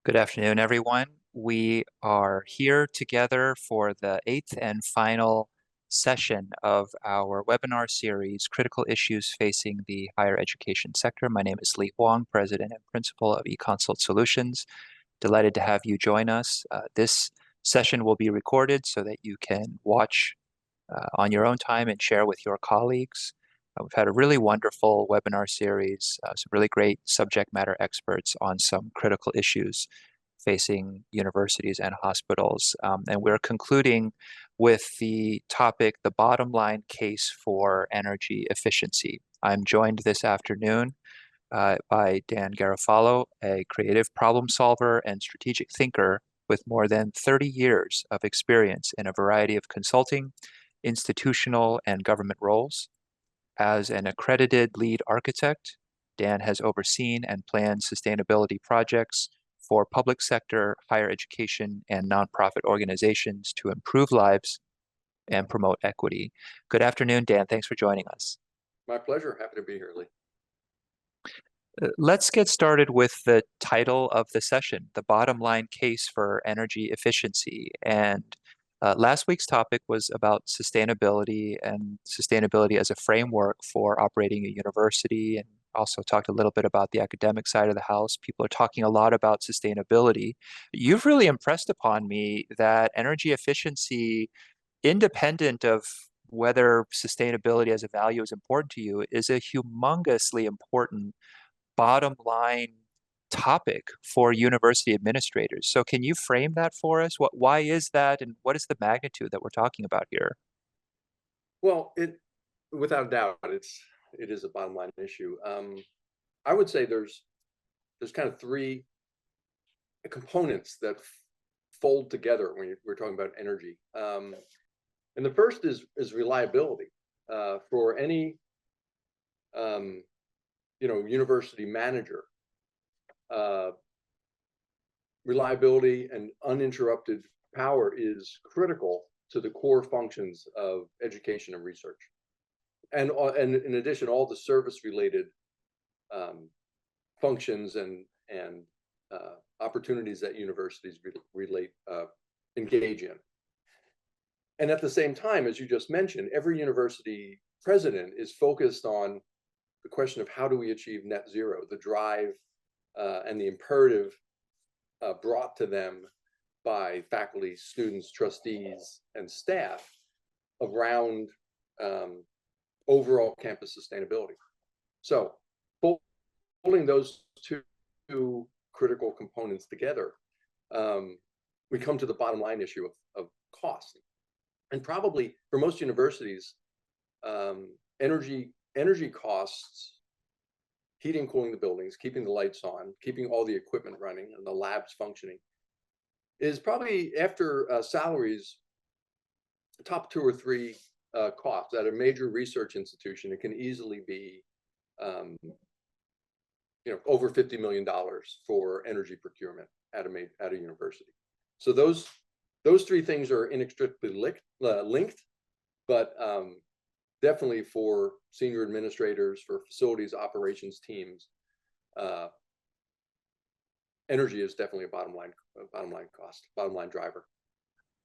Good afternoon, everyone. We are here together for the eighth and final session of our webinar series, Critical Issues Facing the Higher Education Sector. My name is Huang, President and Principal of Econsult Solutions. Delighted to have you join us. This session will be recorded so that you can watch on your own time and share with your colleagues. We've had a really wonderful webinar series, some really great subject matter experts on some critical issues facing universities and hospitals. And we're concluding with the topic, the bottom line case for energy efficiency. I'm joined this afternoon by Dan Garofalo, a creative problem solver and strategic thinker with more than 30 years of experience in a variety of consulting, institutional, and government roles. As an accredited lead architect, Dan has overseen and planned sustainability projects for public sector, higher education, and nonprofit organizations to improve lives and promote equity. Good afternoon, Dan. Thanks for joining us. My pleasure. Happy to be here, Lee. Let's get started with the title of the session, the bottom line case for energy efficiency. And last week's topic was about sustainability and sustainability as a framework for operating a university, and also talked a little bit about the academic side of the house. People are talking a lot about sustainability. You've really impressed upon me that energy efficiency, independent of whether sustainability as a value is important to you, is a humongously important bottom line topic for university administrators. So can you frame that for us? Why is that, and what is the magnitude that we're talking about here? Well, without doubt, it is a bottom line issue. I would say there's kind of three components that fold together when we're talking about energy. And the first is reliability. For any university manager, reliability and uninterrupted power is critical to the core functions of education and research. And in addition, all the service-related functions and opportunities that universities engage in. And at the same time, as you just mentioned, every university president is focused on the question of how do we achieve net zero, the drive and the imperative brought to them by faculty, students, trustees, and staff around overall campus sustainability. So pulling those two critical components together, we come to the bottom line issue of cost. And probably for most universities, energy costs, heating, cooling the buildings, keeping the lights on, keeping all the equipment running and the labs functioning, is probably, after salaries, top 2 or 3 costs. At a major research institution, it can easily be over $50 million for energy procurement at a university. So those 3 things are inextricably linked, but definitely for senior administrators, for facilities operations teams, energy is definitely a bottom line cost, bottom line driver.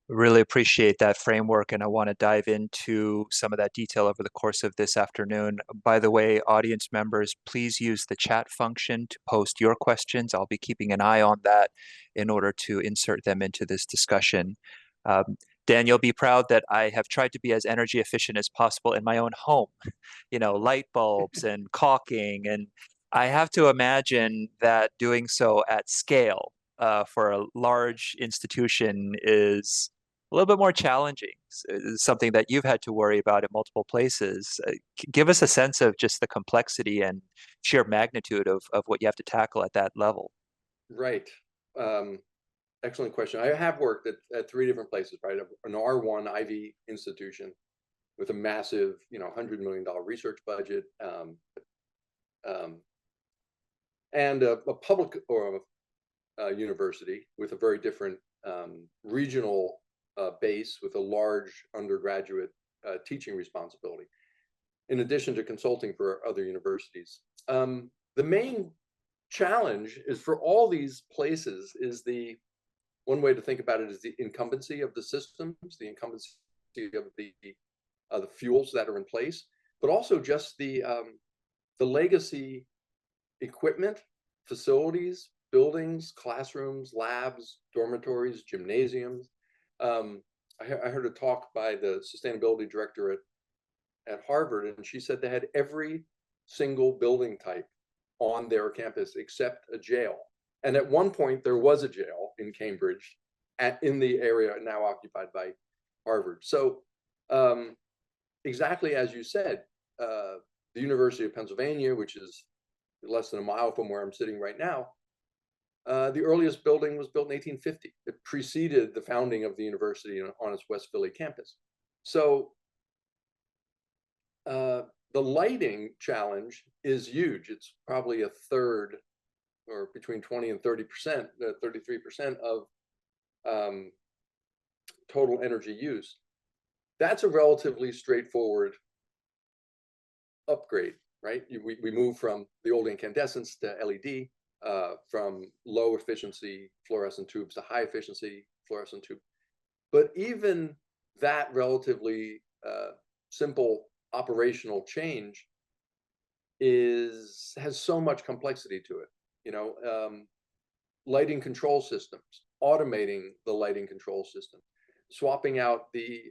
Really appreciate that framework, and I want to dive into some of that detail over the course of this afternoon. By the way, audience members, please use the chat function to post your questions. I'll be keeping an eye on that in order to insert them into this discussion. Dan, you'll be proud that I have tried to be as energy efficient as possible in my own home, light bulbs and caulking. And I have to imagine that doing so at scale for a large institution is a little bit more challenging. It's something that you've had to worry about in multiple places. Give us a sense of just the complexity and sheer magnitude of what you have to tackle at that level. Right. Excellent question. I have worked at 3 different places, right? An R1 Ivy institution with a massive, $100 million research budget, and a public or a university with a very different regional base with a large undergraduate teaching responsibility, in addition to consulting for other universities. The main challenge is for all these places is one way to think about it is the incumbency of the systems, the incumbency of the fuels that are in place, but also just the legacy equipment, facilities, buildings, classrooms, labs, dormitories, gymnasiums. I heard a talk by the sustainability director at Harvard, and she said they had every single building type on their campus except a jail. And at one point, there was a jail in Cambridge in the area now occupied by Harvard. So exactly as you said, the University of Pennsylvania, which is less than a mile from where I'm sitting right now, the earliest building was built in 1850. It preceded the founding of the university on its West Philly campus. So the lighting challenge is huge. It's probably a third, or between 20 and 30%, 33% of total energy use. That's a relatively straightforward upgrade, right? We move from the old incandescents to LED, from low efficiency fluorescent tubes to high efficiency fluorescent tube. But even that relatively simple operational change has so much complexity to it. Lighting control systems, automating the lighting control system, swapping out the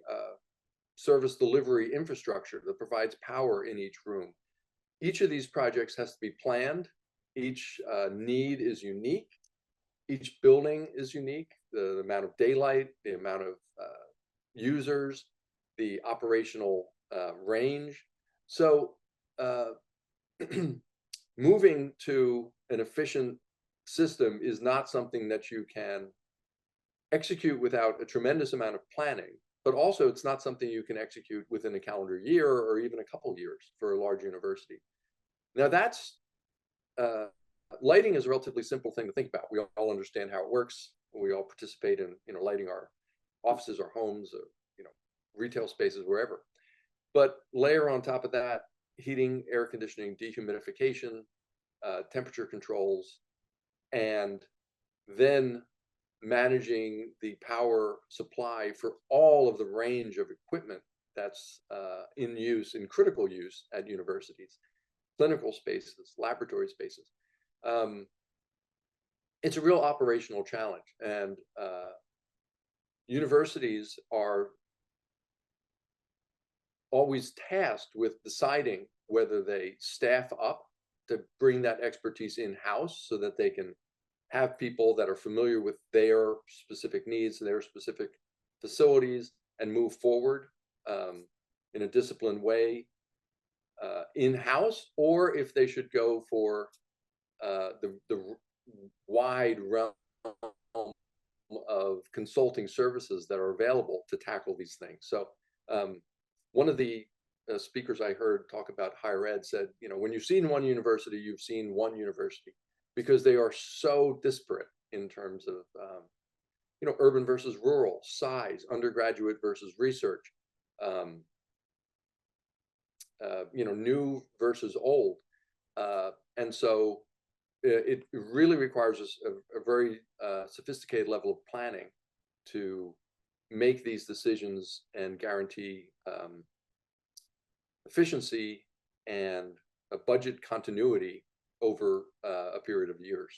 service delivery infrastructure that provides power in each room. Each of these projects has to be planned. Each need is unique. Each building is unique. The amount of daylight, the amount of users, the operational range. So moving to an efficient system is not something that you can execute without a tremendous amount of planning, but also it's not something you can execute within a calendar year or even a couple years for a large university. Now that's lighting is a relatively simple thing to think about. We all understand how it works. We all participate in lighting our offices, our homes, or retail spaces, wherever. But layer on top of that heating, air conditioning, dehumidification, temperature controls, and then managing the power supply for all of the range of equipment that's in use, in critical use at universities, clinical spaces, laboratory spaces. It's a real operational challenge, and universities are always tasked with deciding whether they staff up to bring that expertise in-house so that they can have people that are familiar with their specific needs, their specific facilities, and move forward in a disciplined way in-house, or if they should go for the wide realm of consulting services that are available to tackle these things. So one of the speakers I heard talk about higher ed said, when you've seen one university, you've seen one university, because they are so disparate in terms of, urban versus rural, size, undergraduate versus research, new versus old. And so it really requires a very sophisticated level of planning to make these decisions and guarantee efficiency and a budget continuity over a period of years.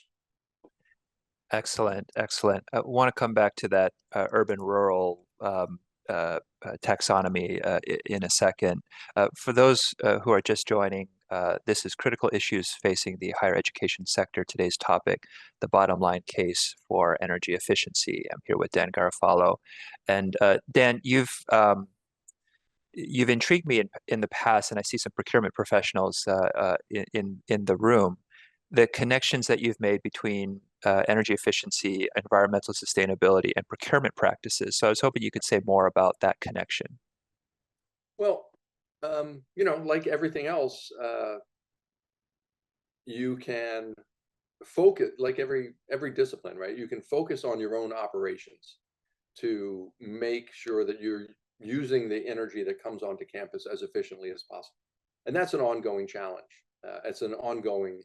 Excellent, excellent. I want to come back to that urban-rural taxonomy in a second. For those who are just joining, this is Critical Issues Facing the Higher Education Sector. Today's topic, the bottom line case for energy efficiency. I'm here with Dan Garofalo. And Dan, you've intrigued me in the past, and I see some procurement professionals in the room. The connections that you've made between energy efficiency, environmental sustainability, and procurement practices. So I was hoping you could say more about that connection. Well, like everything else, you can focus, like every discipline, right? You can focus on your own operations to make sure that you're using the energy that comes onto campus as efficiently as possible. And that's an ongoing challenge. It's an ongoing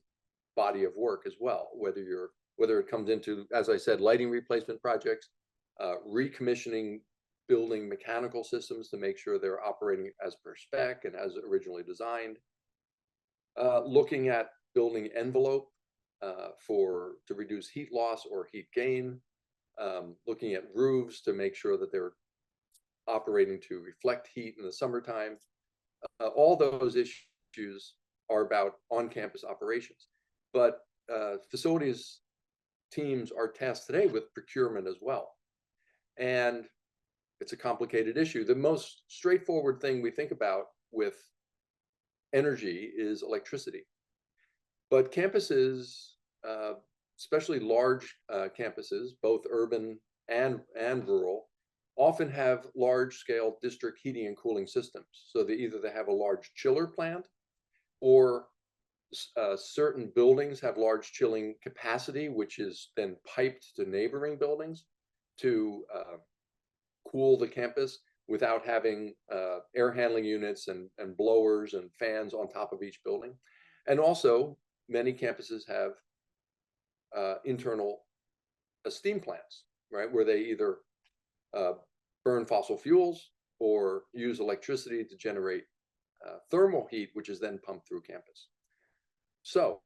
body of work as well, whether it comes into, as I said, lighting replacement projects, recommissioning building mechanical systems to make sure they're operating as per spec and as originally designed, looking at building envelope to reduce heat loss or heat gain, looking at roofs to make sure that they're operating to reflect heat in the summertime. All those issues are about on-campus operations. But facilities teams are tasked today with procurement as well. And it's a complicated issue. The most straightforward thing we think about with energy is electricity. But campuses, especially large campuses, both urban and rural, often have large-scale district heating and cooling systems. So they have a large chiller plant, or certain buildings have large chilling capacity, which is then piped to neighboring buildings to cool the campus without having air handling units and blowers and fans on top of each building. And also, many campuses have internal steam plants, right, where they either burn fossil fuels or use electricity to generate thermal heat, which is then pumped through campus. So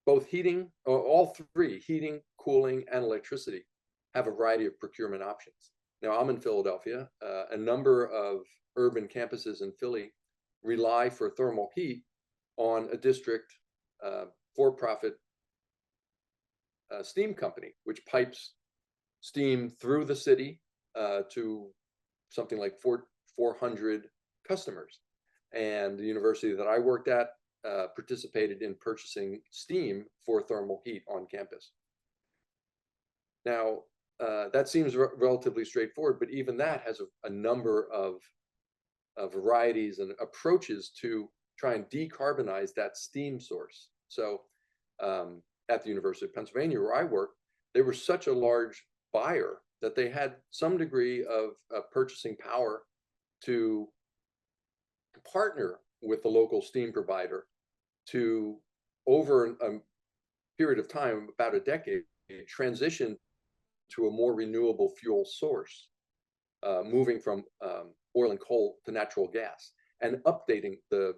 both heating, all three, heating, cooling, and electricity, have a variety of procurement options. Now, I'm in Philadelphia. A number of urban campuses in Philly rely for thermal heat on a district for-profit steam company, which pipes steam through the city to something like 400 customers. And the university that I worked at participated in purchasing steam for thermal heat on campus. Now, that seems relatively straightforward, but even that has a number of varieties and approaches to try and decarbonize that steam source. So at the University of Pennsylvania, where I work, they were such a large buyer that they had some degree of purchasing power to partner with the local steam provider to, over a period of time, about a decade, transition to a more renewable fuel source, moving from oil and coal to natural gas, and updating the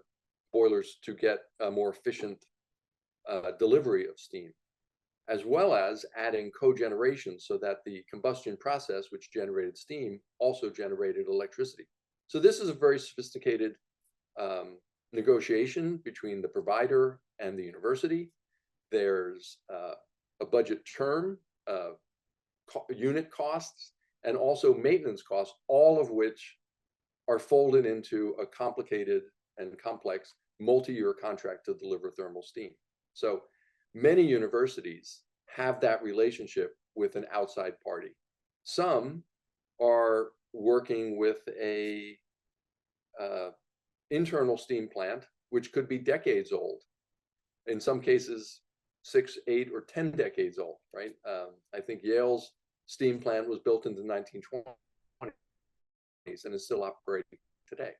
boilers to get a more efficient delivery of steam, as well as adding cogeneration so that the combustion process, which generated steam, also generated electricity. So this is a very sophisticated negotiation between the provider and the university. There's a budget term, unit costs, and also maintenance costs, all of which are folded into a complicated and complex multi-year contract to deliver thermal steam. So many universities have that relationship with an outside party. Some are working with a internal steam plant, which could be decades old. In some cases, 6, 8, or 10 decades old, right? I think Yale's steam plant was built in the 1920s and is still operating today.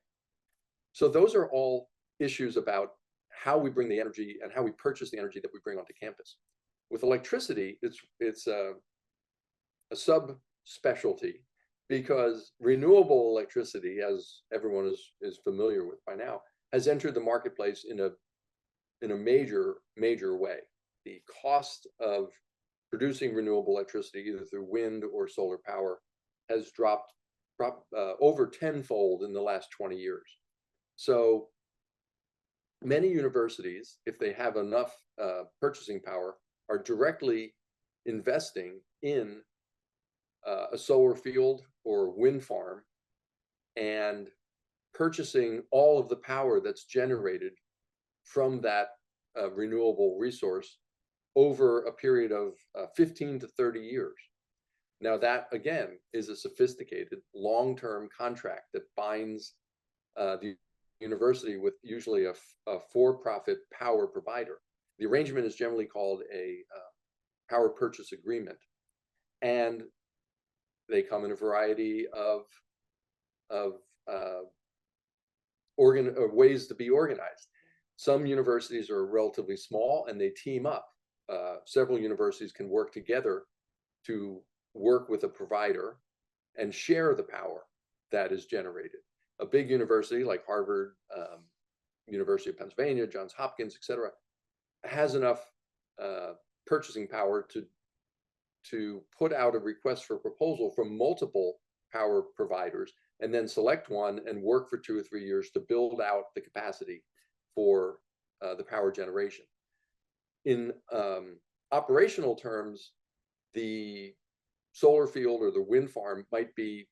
So those are all issues about how we bring the energy and how we purchase the energy that we bring onto campus. With electricity, it's a subspecialty, because renewable electricity, as everyone is familiar with by now, has entered the marketplace in a major way. The cost of producing renewable electricity, either through wind or solar power, has dropped over tenfold in the last 20 years. So many universities, if they have enough purchasing power, are directly investing in a solar field or wind farm and purchasing all of the power that's generated from that renewable resource over a period of 15 to 30 years. Now, that, again, is a sophisticated long-term contract that binds the university with usually a for-profit power provider. The arrangement is generally called a power purchase agreement, and they come in a variety of ways to be organized. Some universities are relatively small and they team up. Several universities can work together to work with a provider and share the power that is generated. A big university like Harvard, University of Pennsylvania, Johns Hopkins, et cetera, has enough purchasing power to put out a request for proposal from multiple power providers and then select one and work for 2 or 3 years to build out the capacity for the power generation. In operational terms, the solar field or the wind farm might be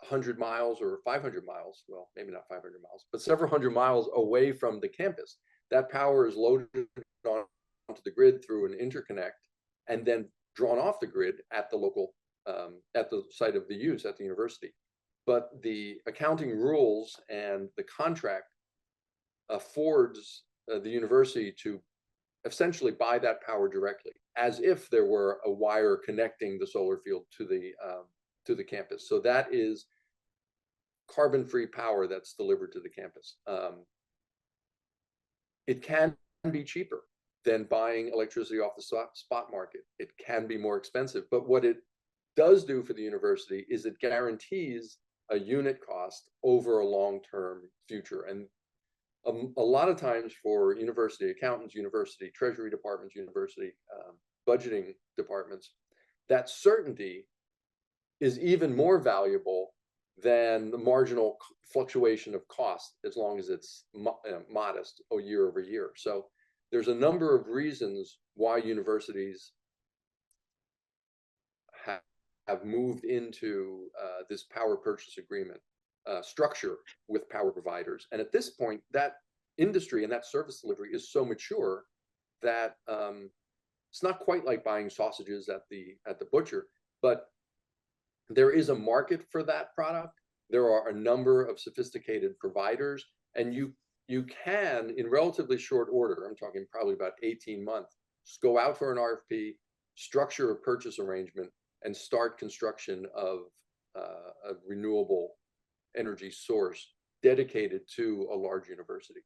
100 miles or 500 miles, well, maybe not 500 miles, but several hundred miles away from the campus. That power is loaded onto the grid through an interconnect and then drawn off the grid at the local, at the site of the use at the university. But the accounting rules and the contract affords the university to essentially buy that power directly, as if there were a wire connecting the solar field to the campus. So that is carbon-free power that's delivered to the campus. It can be cheaper than buying electricity off the spot market. It can be more expensive, but what it does do for the university is it guarantees a unit cost over a long-term future. And a lot of times for university accountants, university treasury departments, university budgeting departments, that certainty is even more valuable than the marginal fluctuation of cost, as long as it's modest or year over year. So there's a number of reasons why universities have moved into this power purchase agreement structure with power providers. And at this point, that industry and that service delivery is so mature that it's not quite like buying sausages at the butcher, but there is a market for that product. There are a number of sophisticated providers, and you can, in relatively short order, I'm talking probably about 18 months, just go out for an RFP, structure a purchase arrangement, and start construction of a renewable energy source dedicated to a large university.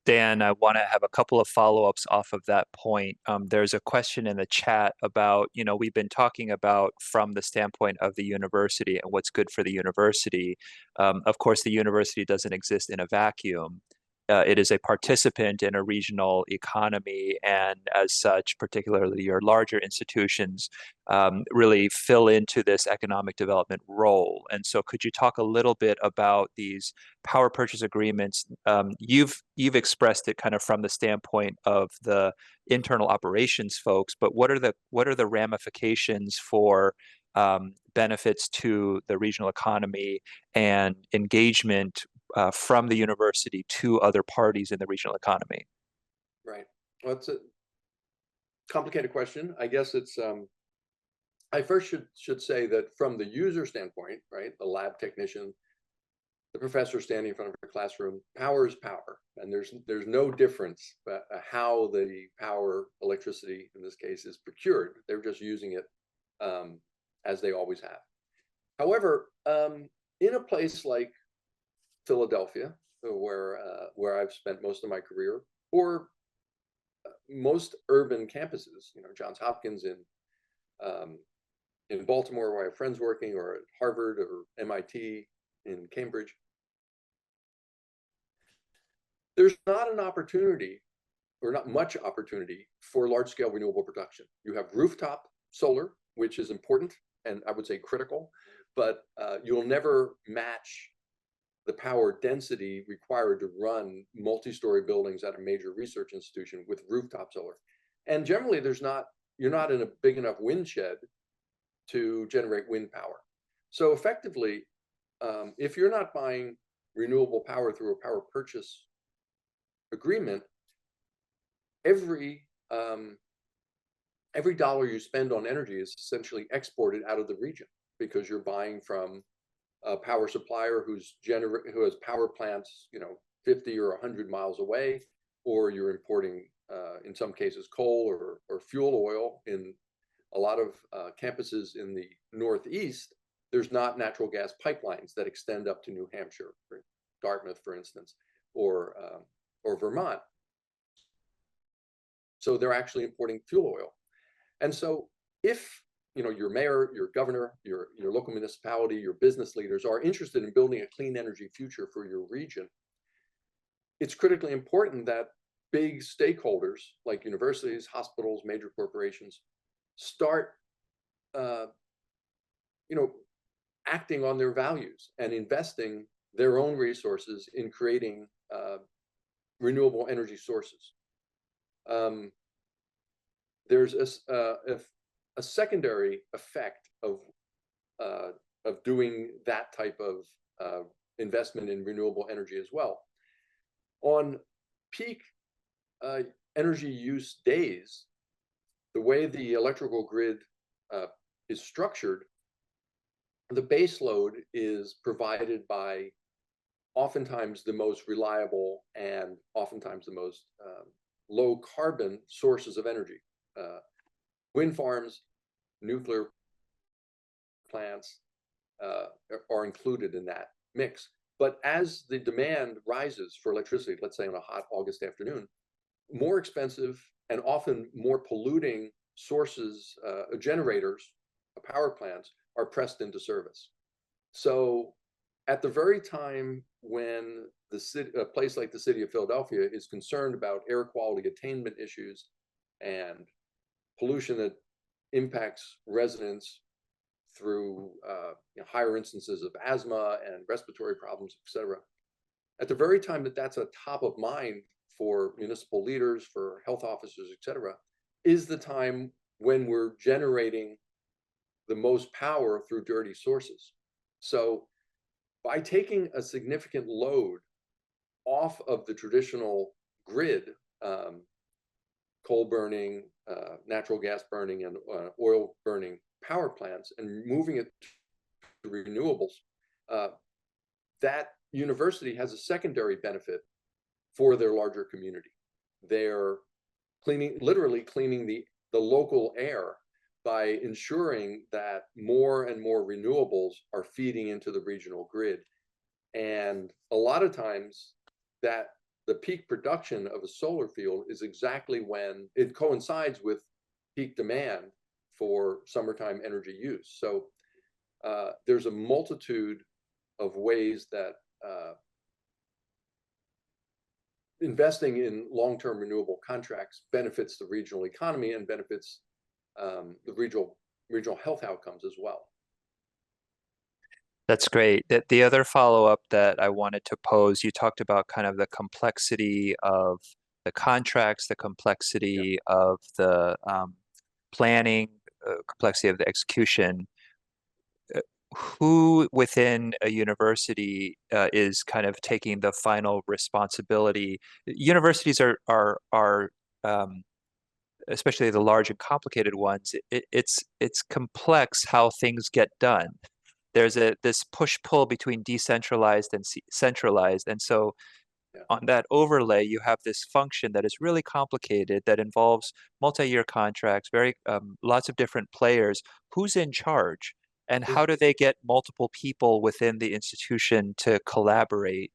Dan, I want to have a couple of follow-ups off of that point. There's a question in the chat about, we've been talking about from the standpoint of the university and what's good for the university. Of course, the university doesn't exist in a vacuum. It is a participant in a regional economy, and as such, particularly your larger institutions, really fill into this economic development role. And so could you talk a little bit about these power purchase agreements? You've expressed it kind of from the standpoint of the internal operations folks, but what are the ramifications for benefits to the regional economy and engagement from the university to other parties in the regional economy? Right. Well, it's a complicated question. I guess it's, I first should say that from the user standpoint, right, the lab technician, the professor standing in front of a classroom, power is power. And there's no difference how the power, electricity in this case, is procured. They're just using it as they always have. However, in a place like Philadelphia, where I've spent most of my career, or most urban campuses, Johns Hopkins in Baltimore, where I have friends working, or at Harvard or MIT in Cambridge, there's not an opportunity, or not much opportunity, for large-scale renewable production. You have rooftop solar, which is important and I would say critical, but you'll never match the power density required to run multi-story buildings at a major research institution with rooftop solar. And generally, you're not in a big enough wind shed to generate wind power. So effectively, if you're not buying renewable power through a power purchase agreement, every dollar you spend on energy is essentially exported out of the region, because you're buying from a power supplier who has power plants, 50 or 100 miles away, or you're importing, in some cases, coal or fuel oil. In a lot of campuses in the Northeast, there's not natural gas pipelines that extend up to New Hampshire, or Dartmouth, for instance. or Vermont. So they're actually importing fuel oil. And so if your mayor, your governor, your local municipality, your business leaders are interested in building a clean energy future for your region, it's critically important that big stakeholders like universities, hospitals, major corporations start acting on their values and investing their own resources in creating renewable energy sources. There's a secondary effect of doing that type of investment in renewable energy as well. On peak energy use days, the way the electrical grid is structured, the base load is provided by oftentimes the most reliable and oftentimes the most low carbon sources of energy. Wind farms, nuclear plants are included in that mix. But as the demand rises for electricity, let's say on a hot August afternoon, more expensive and often more polluting sources, generators, power plants are pressed into service. So at the very time when a place like the city of Philadelphia is concerned about air quality attainment issues and pollution that impacts residents through higher instances of asthma and respiratory problems, et cetera. At the very time that that's a top of mind for municipal leaders, for health officers, et cetera, is the time when we're generating the most power through dirty sources. So by taking a significant load off of the traditional grid, coal burning, natural gas burning, and oil burning power plants, and moving it to renewables, that university has a secondary benefit for their larger community. They're literally cleaning the local air by ensuring that more and more renewables are feeding into the regional grid. And a lot of times that the peak production of a solar field is exactly when it coincides with peak demand for summertime energy use. So there's a multitude of ways that investing in long-term renewable contracts benefits the regional economy and benefits the regional health outcomes as well. That's great. The other follow-up that I wanted to pose, you talked about kind of the complexity of the contracts, the complexity of the planning, complexity of the execution. Who within a university is kind of taking the final responsibility? Universities are especially the large and complicated ones. It's complex how things get done. There's this push-pull between decentralized and centralized, and so on that overlay, you have this function that is really complicated that involves multi-year contracts, very lots of different players. Who's in charge? And how do they get multiple people within the institution to collaborate?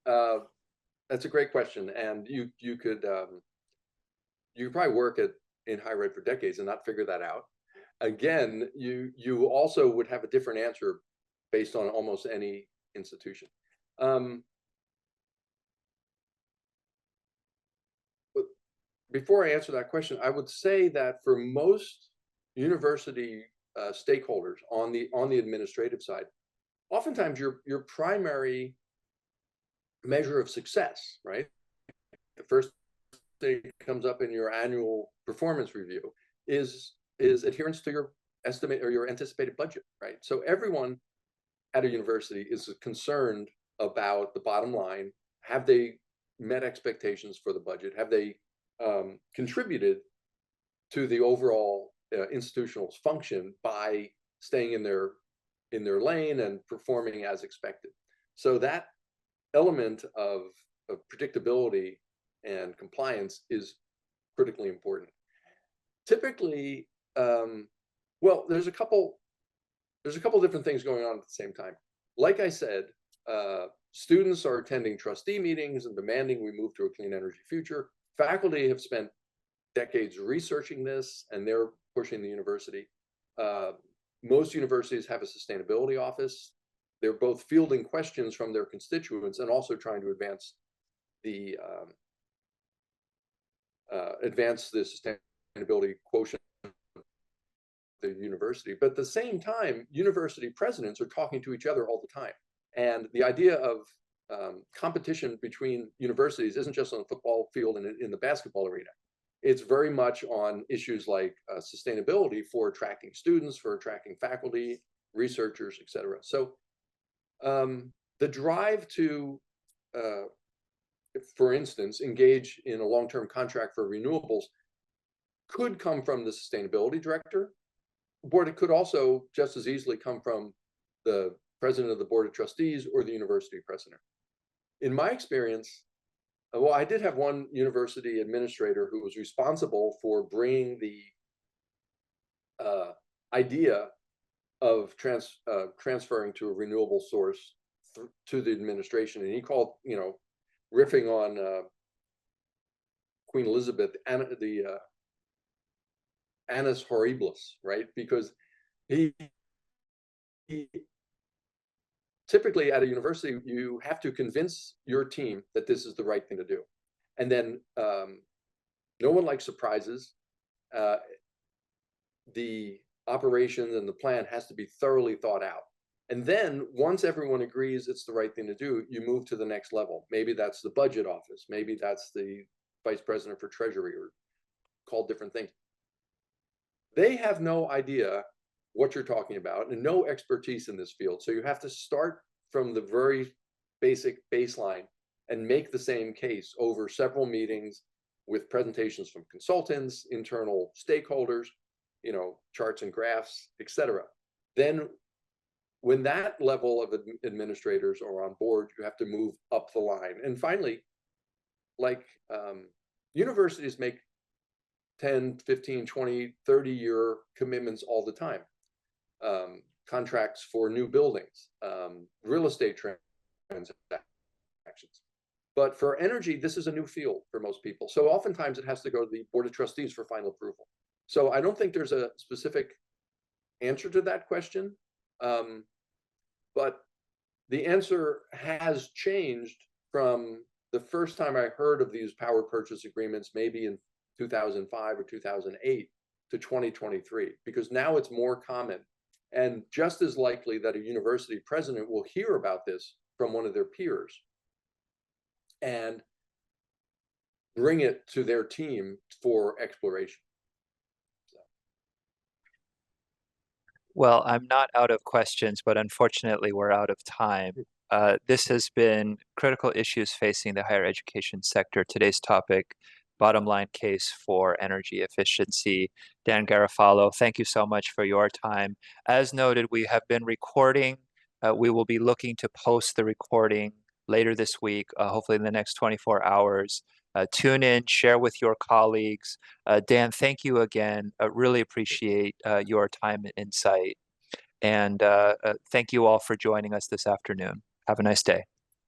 That's a great question, and you could probably work in higher ed for decades and not figure that out. Again, you also would have a different answer based on almost any institution. But before I answer that question, I would say that for most university stakeholders on the administrative side, oftentimes your primary measure of success, right? The first thing that comes up in your annual performance review is adherence to your estimate or your anticipated budget, right? So everyone at a university is concerned about the bottom line. Have they met expectations for the budget? Have they contributed to the overall institutional function by staying in their lane and performing as expected? So that element of predictability and compliance is critically important. Typically, well, there's a couple different things going on at the same time. Like I said, Students are attending trustee meetings and demanding we move to a clean energy future. Faculty have spent decades researching this, and they're pushing the university. Most universities have a sustainability office. They're both fielding questions from their constituents and also trying to advance the sustainability quotient of the university. But at the same time, university presidents are talking to each other all the time. And the idea of competition between universities isn't just on the football field and in the basketball arena. It's very much on issues like sustainability for attracting students, for attracting faculty, researchers, et cetera. So the drive to, for instance, engage in a long-term contract for renewables could come from the sustainability director, but it could also just as easily come from the president of the board of trustees or the university president. In my experience, well, I did have one university administrator who was responsible for bringing the idea of transferring to a renewable source to the administration, and he called, riffing on Queen Elizabeth, the annus horribilis, right? Because he typically at a university, you have to convince your team that this is the right thing to do. And then no one likes surprises. The operation and the plan has to be thoroughly thought out. And then once everyone agrees it's the right thing to do, you move to the next level. Maybe that's the budget office. Maybe that's the vice president for treasury, or called different things. They have no idea what you're talking about and no expertise in this field. So you have to start from the very basic baseline and make the same case over several meetings with presentations from consultants, internal stakeholders, charts and graphs, etc. Then when that level of administrators are on board, you have to move up the line. And finally, like universities make 10, 15, 20, 30-year commitments all the time. Contracts for new buildings, real estate transactions. But for energy, this is a new field for most people. So oftentimes it has to go to the board of trustees for final approval. So I don't think there's a specific answer to that question. But the answer has changed from the first time I heard of these power purchase agreements, maybe in 2005 or 2008, to 2023, because now it's more common. And just as likely that a university president will hear about this from one of their peers and bring it to their team for exploration. Well, I'm not out of questions, but unfortunately, we're out of time. This has been Critical Issues Facing the Higher Education Sector. Today's topic, bottom line case for energy efficiency. Dan Garofalo, thank you so much for your time. As noted, we have been recording. We will be looking to post the recording later this week, hopefully in the next 24 hours. Tune in, share with your colleagues. Dan, thank you again. Really appreciate your time and insight. And thank you all for joining us this afternoon. Have a nice day.